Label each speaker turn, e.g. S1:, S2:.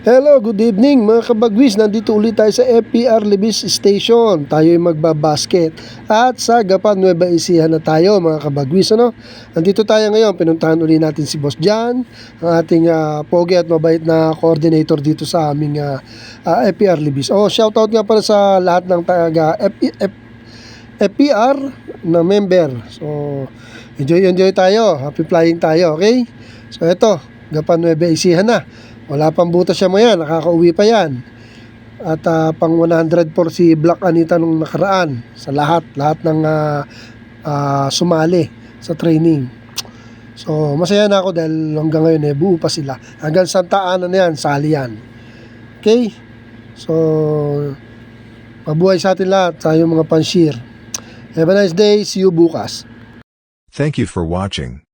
S1: Hello, good evening mga kabagwis. Nandito ulit tayo sa FPR Libis Station. Tayo ay magbabasket. At sa Gapan Nueva Ecija na tayo mga kabagwis. Nandito tayo ngayon. Pinuntahan ulit natin si Boss Jan, ang ating pogi at mabait na coordinator dito sa aming FPR Libis. Shoutout nga pala sa lahat ng taga FPR na member. So, enjoy tayo. Happy flying tayo, okay? So, eto, Gapan Nueva Ecija na. Wala pang butas siya mo yan, nakakauwi pa yan. At pang 100 for si Black Anita nung nakaraan sa lahat ng sumali sa training. So masaya na ako dahil hanggang ngayon buo pa sila. Hanggang Santa Ana na yan, sali yan. Okay? So mabuhay sa atin lahat, tayo mga panshir. Have a nice day, see you bukas.
S2: Thank you for watching.